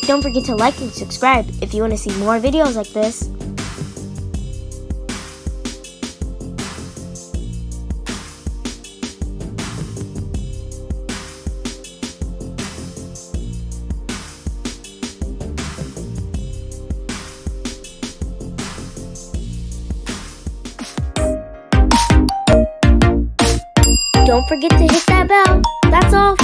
Don't forget to like and subscribe if you want to see more videos like this. Don't forget to hit that bell. That's all.